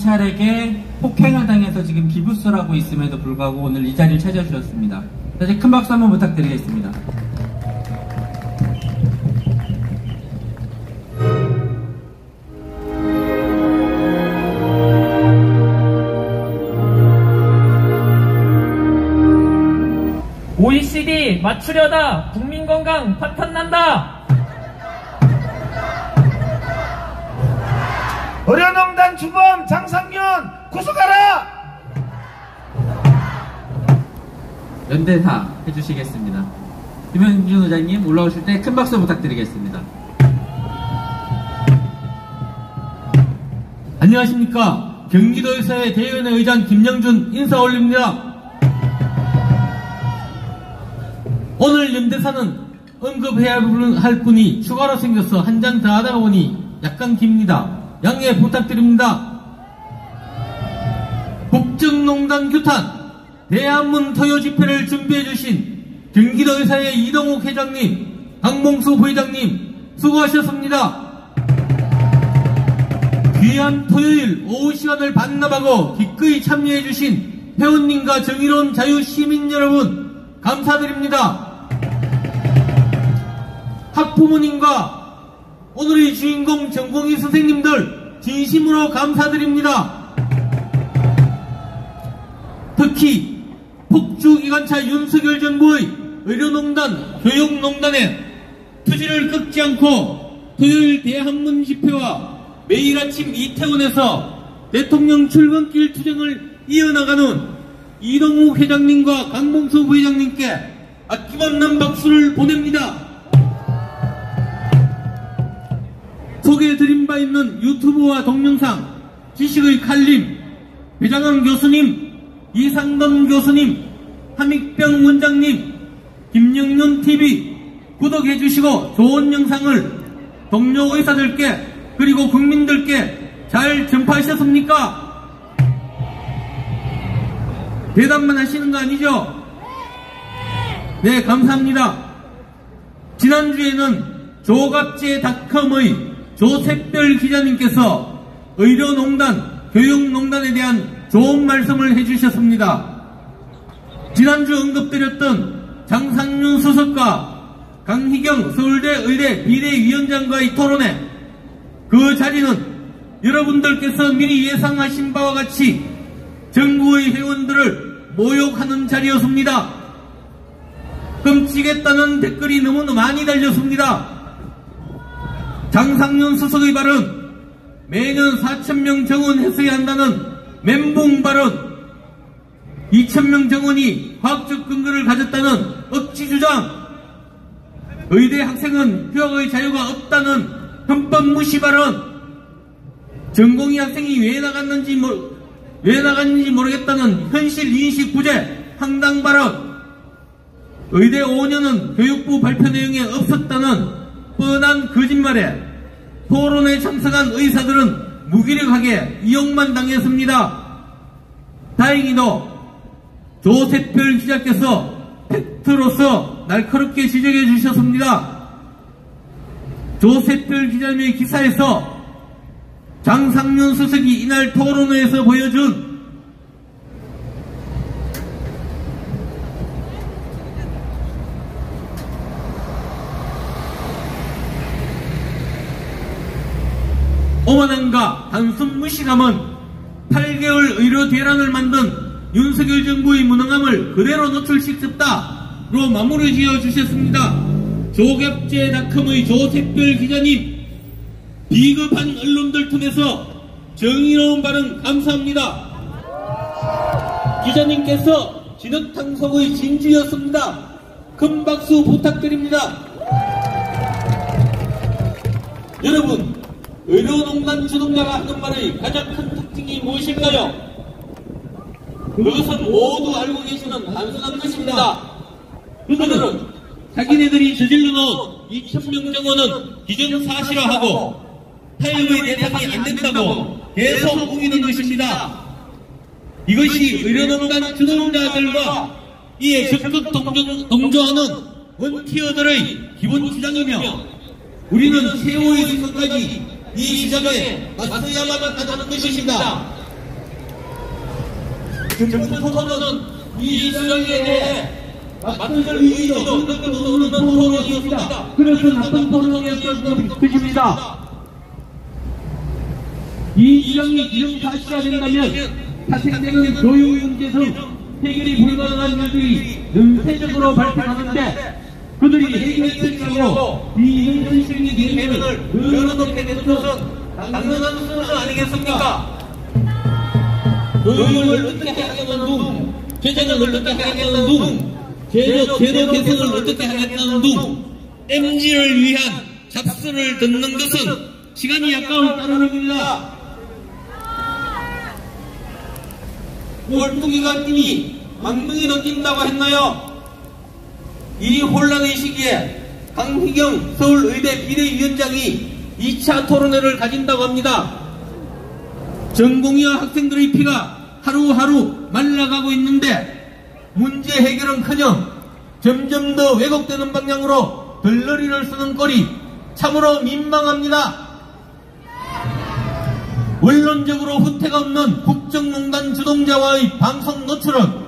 경찰에게 폭행을 당해서 지금 기부스를 하고 있음에도 불구하고 오늘 이 자리를 찾아주셨습니다. 다시 큰 박수 한번 부탁드리겠습니다. OECD 맞추려다 국민건강 파탄난다. 의료농단 주범 장상윤 구속하라. 연대사 해주시겠습니다. 김현준 의장님 올라오실 때 큰 박수 부탁드리겠습니다. 안녕하십니까. 경기도의사회 대의원회 의장 김영준 인사 올립니다. 오늘 연대사는 언급해야 할 분이 추가로 생겨서 한 장 더 하다 보니 약간 깁니다. 양해 부탁드립니다. 국정농단 규탄 대한문 토요 집회를 준비해주신 경기도의사회 이동욱 회장님, 강봉수 부회장님 수고하셨습니다. 귀한 토요일 오후 시간을 반납하고 기꺼이 참여해주신 회원님과 정의로운 자유시민 여러분 감사드립니다. 학부모님과 오늘의 주인공 전공의 선생님들 진심으로 감사드립니다. 특히 폭주기관차 윤석열 정부의 의료농단, 교육농단에 투지를 끊지 않고 토요일 대한문 집회와 매일 아침 이태원에서 대통령 출근길 투쟁을 이어나가는 이동욱 회장님과 강봉수 부회장님께 아낌없는 박수를 보냅니다. 소개해드린 바 있는 유튜브와 동영상 지식의 칼림, 배장환 교수님, 이상돈 교수님, 함익병 원장님, 김영윤TV 구독해주시고 좋은 영상을 동료 의사들께 그리고 국민들께 잘 전파하셨습니까? 대답만 하시는 거 아니죠? 네, 감사합니다. 지난주에는 조갑제닷컴의 조셉별 기자님께서 의료농단, 교육농단에 대한 좋은 말씀을 해주셨습니다. 지난주 언급드렸던 장상윤 수석과 강희경 서울대 의대 비대위원장과의 토론회, 그 자리는 여러분들께서 미리 예상하신 바와 같이 정부의 회원들을 모욕하는 자리였습니다. 끔찍했다는 댓글이 너무 많이 달렸습니다. 장상윤 수석의 발언, 매년 4,000명 정원했어야 한다는 멘붕 발언, 2,000명 정원이 과학적 근거를 가졌다는 억지 주장, 의대 학생은 휴학의 자유가 없다는 헌법 무시 발언, 전공의 학생이 왜 나갔는지 모르겠다는 현실 인식 부재, 황당 발언, 의대 5년은 교육부 발표 내용에 없었다는 뻔한 거짓말에 토론에 참석한 의사들은 무기력하게 이용만 당했습니다. 다행히도 조셉별 기자께서 팩트로서 날카롭게 지적해 주셨습니다. 조셉별 기자님의 기사에서 장상윤 수석이 이날 토론회에서 보여준 오만함과 단순 무식함은 8개월 의료 대란을 만든 윤석열 정부의 무능함을 그대로 노출시켰다로 마무리 지어 주셨습니다. 조갑제닷컴의 조셉별 기자님, 비겁한 언론들 통해서 정의로운 발언 감사합니다. 기자님께서 진흙탕속의 진주였습니다. 큰 박수 부탁드립니다. 여러분, 의료농단 주동자가 하는 말의 가장 큰 특징이 무엇일까요? 그것은 모두 알고 계시는 단순한 것입니다. 그들은 자기네들이 저질러놓은 2,000명 정원은 기정사실화하고 타협의 대상이 안 된다고 계속 우기는 것입니다. 이것이 의료농단 주동자들과 이에 적극 동조하는 원티어들의 기본 주장이며, 우리는 최후의 순간까지 이 시장에 맞서야만 한다는 것입니다. 토론은 이 주장에 대해 맞들 의의도 없는 토론이었습니다. 그래서 나쁜 토론이었던 것입니다. 이 주장이 기정사실화 된다면 파생되는 교육 문제 등 해결이 불가능한 일들이 연쇄적으로 발생하는데 그들이 해결책이라고 비현실적인 개념을 늘어놓게 되는 것은 당연한 순서 아니겠습니까? 교육을 어떻게 하겠다는 둥, 재정을 어떻게 하겠다는 둥, 제도 개선을 어떻게 하겠다는 둥, MG를 위한 잡수를 듣는 것은 시간이 아까울 따름입니다. 꼴뚜기가 뛰니 망둥이도 뛴다고 했나요? 이 혼란의 시기에 강희경 서울의대 비대위원장이 2차 토론회를 가진다고 합니다. 전공의와 학생들의 피가 하루하루 말라가고 있는데 문제 해결은커녕 점점 더 왜곡되는 방향으로 덜러리를 쓰는 꼴이 참으로 민망합니다. 원론적으로 후퇴가 없는 국정농단 주동자와의 방송 노출은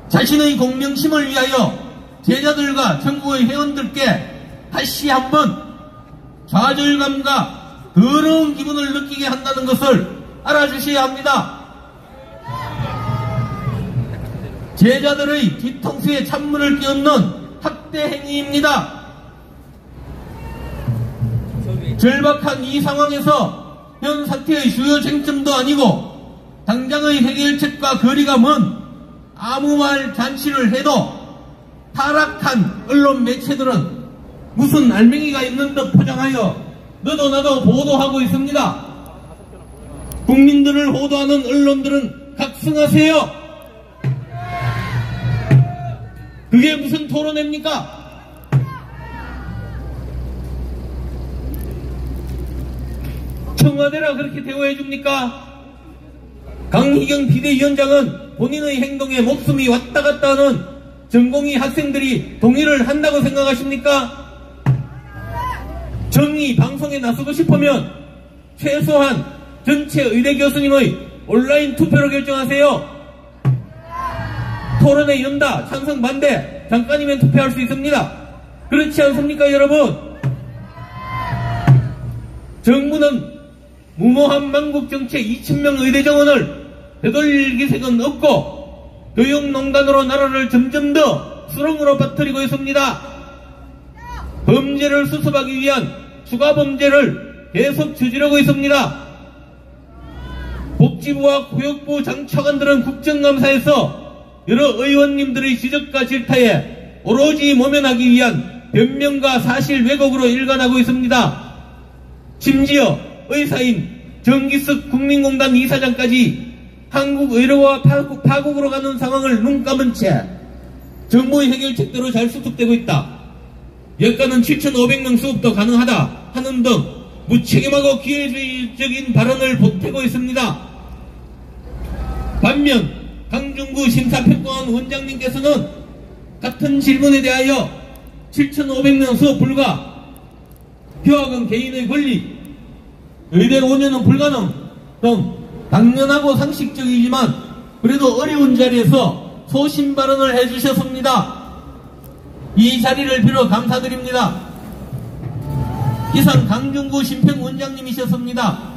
자신의 공명심을 위하여 제자들과 전국의 회원들께 다시 한번 좌절감과 더러운 기분을 느끼게 한다는 것을 알아주셔야 합니다. 제자들의 뒤통수에 찬물을 끼얹는 학대 행위입니다. 절박한 이 상황에서 현 사태의 주요 쟁점도 아니고 당장의 해결책과 거리가 먼 아무 말 잔치를 해도 타락한 언론 매체들은 무슨 알맹이가 있는 듯 포장하여 너도 나도 보도하고 있습니다. 국민들을 호도하는 언론들은 각성하세요. 그게 무슨 토론회입니까? 청와대라 그렇게 대우해 줍니까? 강희경 비대위원장은 본인의 행동에 목숨이 왔다 갔다 하는 전공의 학생들이 동의를 한다고 생각하십니까? 정의 방송에 나서고 싶으면 최소한 전체 의대 교수님의 온라인 투표로 결정하세요. 토론회 연다, 찬성 반대, 잠깐이면 투표할 수 있습니다. 그렇지 않습니까, 여러분? 정부는 무모한 망국정책 2,000명 의대 정원을 되돌릴 기색은 없고 교육농단으로 나라를 점점 더 수렁으로 빠뜨리고 있습니다. 범죄를 수습하기 위한 추가 범죄를 계속 저지르고 있습니다. 복지부와 교육부 장차관들은 국정감사에서 여러 의원님들의 지적과 질타에 오로지 모면하기 위한 변명과 사실 왜곡으로 일관하고 있습니다. 심지어 의사인 정기석 국민공단 이사장까지 한국의료와 파국으로 가는 상황을 눈감은 채 정부의 해결책대로 잘 수습되고 있다. 여가는 7,500명 수업도 가능하다 하는 등 무책임하고 기회주의적인 발언을 보태고 있습니다. 반면 강중구 심사평가원 원장님께서는 같은 질문에 대하여 7,500명 수업 불가, 휴학은 개인의 권리, 의대 5년은 불가능 등 당연하고 상식적이지만 그래도 어려운 자리에서 소신 발언을 해주셨습니다. 이 자리를 빌어 감사드립니다. 이상 강중구 심평원장님이셨습니다.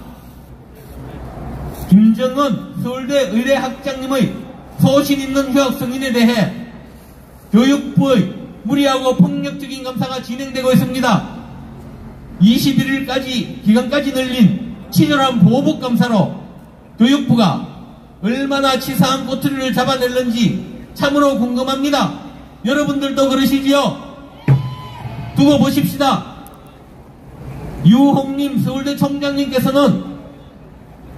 김정은 서울대 의대학장님의 소신 있는 휴학 승인에 대해 교육부의 무리하고 폭력적인 감사가 진행되고 있습니다. 21일까지 기간까지 늘린 친절한 보복 감사로 교육부가 얼마나 치사한 꼬투리를 잡아낼는지 참으로 궁금합니다. 여러분들도 그러시지요? 두고 보십시다. 유홍님 서울대 총장님께서는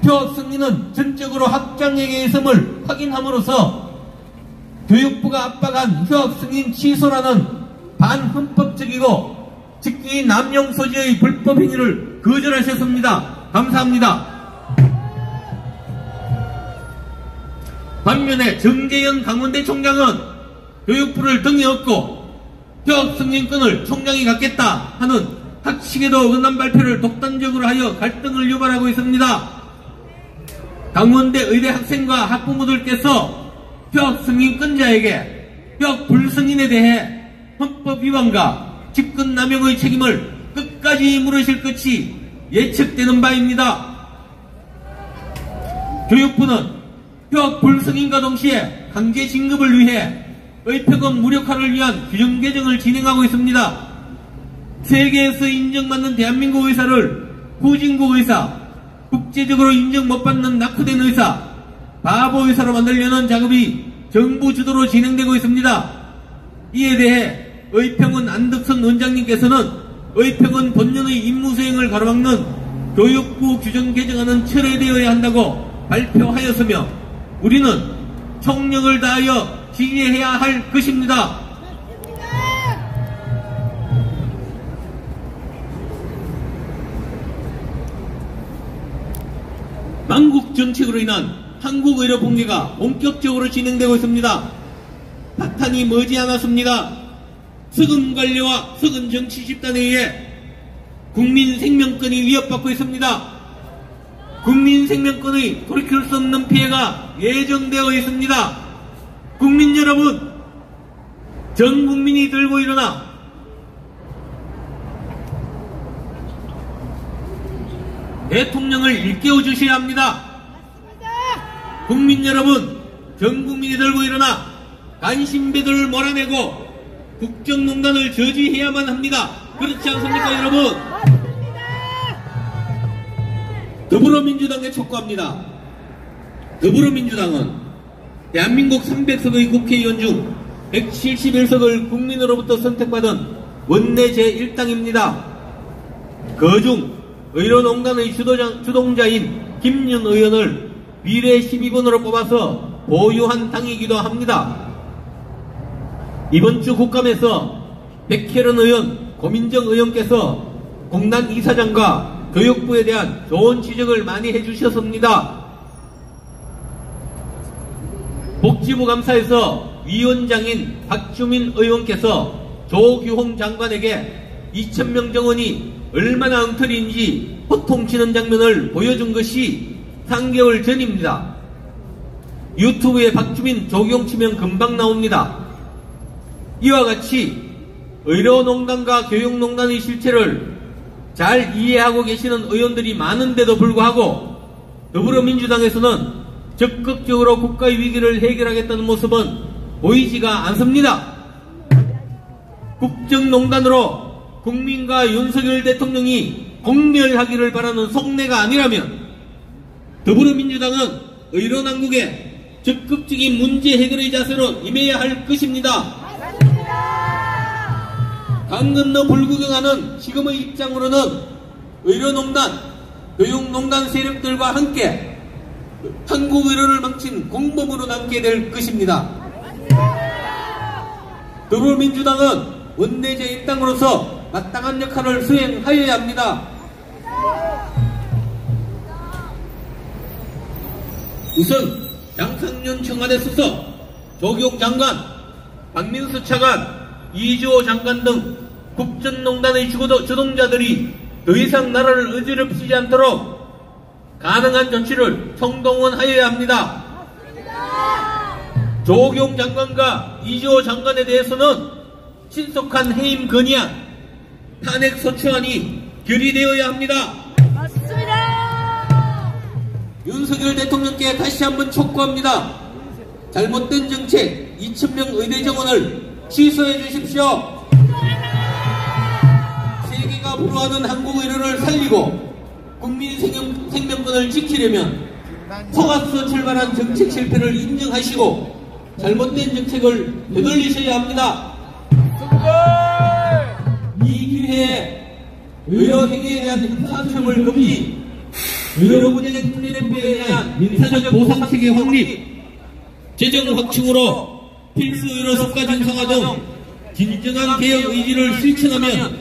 휴학 승인은 전적으로 학장에게 있음을 확인함으로써 교육부가 압박한 휴학 승인 취소라는 반헌법적이고 직위 남용 소지의 불법 행위를 거절하셨습니다. 감사합니다. 반면에 정재현 강원대 총장은 교육부를 등에 업고 휴학 승인권을 총장이 갖겠다 하는 학식에도 어긋난 발표를 독단적으로 하여 갈등을 유발하고 있습니다. 강원대 의대 학생과 학부모들께서 표 승인권자에게 표 불승인에 대해 헌법 위반과 직권 남용의 책임을 끝까지 물으실 것이 예측되는 바입니다. 교육부는 표 불승인과 동시에 강제 진급을 위해 의표금 무력화를 위한 규정 개정을 진행하고 있습니다. 세계에서 인정받는 대한민국 의사를 후진국 의사, 국제적으로 인정 못 받는 낙후된 의사, 바보 의사로 만들려는 작업이 정부 주도로 진행되고 있습니다. 이에 대해 의평은 안덕선 원장님께서는 의평은 본연의 임무수행을 가로막는 교육부 규정 개정안은 철회되어야 한다고 발표하였으며 우리는 총력을 다하여 지지해야 할 것입니다. 망국 정책으로 인한 한국 의료 붕괴가 본격적으로 진행되고 있습니다. 파탄이 머지않았습니다. 서근 관료와 서근 정치 집단에 의해 국민 생명권이 위협받고 있습니다. 국민 생명권의 돌이킬 수 없는 피해가 예정되어 있습니다. 국민 여러분, 전 국민이 들고 일어나 대통령을 일깨워 주셔야 합니다. 국민 여러분, 전 국민이 들고 일어나 간신배들을 몰아내고 국정농단을 저지해야만 합니다. 그렇지 않습니까, 여러분? 더불어민주당에 촉구합니다. 더불어민주당은 대한민국 300석의 국회의원 중 171석을 국민으로부터 선택받은 원내 제1당입니다. 그중 의료농단의 주동자인 김윤 의원을 비례 12번으로 뽑아서 보유한 당이기도 합니다. 이번 주 국감에서 백혜련 의원, 고민정 의원께서 공단 이사장과 교육부에 대한 좋은 지적을 많이 해주셨습니다. 복지부 감사에서 위원장인 박주민 의원께서 조규홍 장관에게 2,000명 정원이 얼마나 엉터리인지 호통치는 장면을 보여준 것이 3개월 전입니다. 유튜브에 박주민 조규홍 치면 금방 나옵니다. 이와 같이 의료농단과 교육농단의 실체를 잘 이해하고 계시는 의원들이 많은데도 불구하고 더불어민주당에서는 적극적으로 국가의 위기를 해결하겠다는 모습은 보이지가 않습니다. 국정농단으로 국민과 윤석열 대통령이 공멸하기를 바라는 속내가 아니라면 더불어민주당은 의료난국에 적극적인 문제 해결의 자세로 임해야 할 것입니다. 강 건너 불구경하는 지금의 입장으로는 의료농단, 교육농단 세력들과 함께 한국 의료를 망친 공범으로 남게 될 것입니다. 더불어민주당은 원내 제1당으로서 마땅한 역할을 수행하여야 합니다. 우선 장상윤 청와대 수석, 조규홍 장관, 박민수 차관, 이주호 장관 등 국정농단의 주동자들이 더 이상 나라를 어지럽히지 않도록 가능한 조치를 총동원하여야 합니다. 조규홍 장관과 이주호 장관에 대해서는 신속한 해임 건의안, 탄핵 소추안이 결의되어야 합니다. 맞습니다. 윤석열 대통령께 다시 한번 촉구합니다. 잘못된 정책 2,000명 의대 정원을 취소해 주십시오. 세계가 부러워하는 한국 의료를 살리고 국민 생명권을 지키려면 속아서 출발한 정책 실패를 인정하시고 잘못된 정책을 되돌리셔야 합니다. 이 기회에 의료행위에 대한 형사처벌 금지, 의료부재적 특례법에 대한 민사적 보상체계 확립, 재정 확충으로 필수 의료 성과 정상화 등 진정한 개혁 의지를 실천하면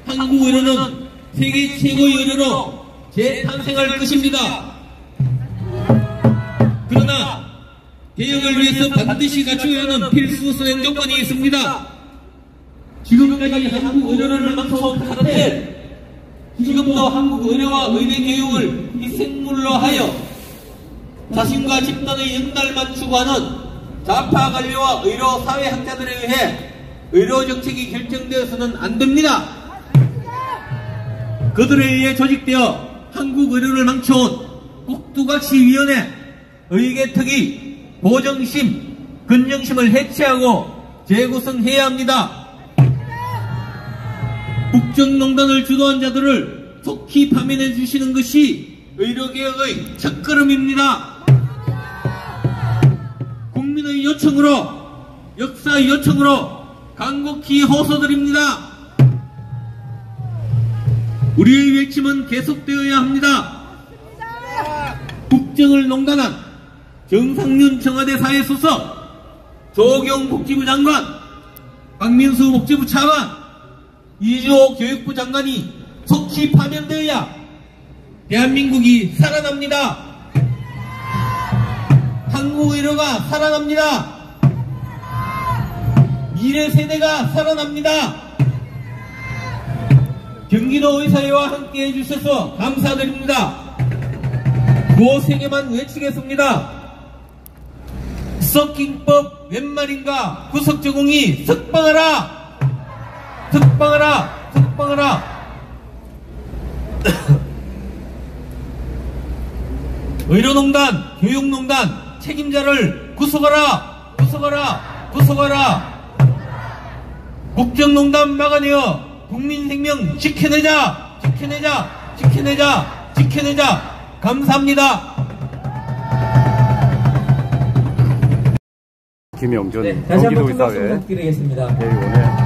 한국 의료는 세계 최고의 의료로 재탄생할 것입니다. 그러나 개혁을 위해서 반드시 갖춰야 하는 필수 수행 조건이 있습니다. 지금까지 한국 의료를 망쳐온 카르텔, 지금도 한국 의료와 의대 교육을 희생물로 하여 자신과 집단의 연달만 추구하는 좌파 관리와 의료 사회학자들에 의해 의료 정책이 결정되어서는 안 됩니다. 그들에 의해 조직되어 한국 의료를 망쳐온 꼭두각시위원회, 의계특위, 보정심, 근정심을 해체하고 재구성해야 합니다. 국정농단을 주도한 자들을 속히 파면해 주시는 것이 의료개혁의 첫걸음입니다. 국민의 요청으로, 역사의 요청으로 간곡히 호소드립니다. 우리의 외침은 계속되어야 합니다. 국정을 농단한 정상윤 청와대 사회수석, 조경 복지부 장관, 박민수 복지부 차관, 이주호 교육부 장관이 속히 파면되어야 대한민국이 살아납니다. 한국 의료가 살아납니다. 미래 세대가 살아납니다. 경기도 의사회와 함께 해주셔서 감사드립니다. 구호 3개만 외치겠습니다. 구석킹법 웬 말인가? 구석제공이 석방하라! 석방하라! 석방하라! 의료농단, 교육농단 책임자를 구속하라! 구속하라! 구속하라! 국정농단 막아내어 국민 생명 지켜내자! 지켜내자! 지켜내자! 지켜내자! 감사합니다. 김영준 네, 다시 한번 큰 박수 경기도의사회 부탁드리겠습니다. 대의원의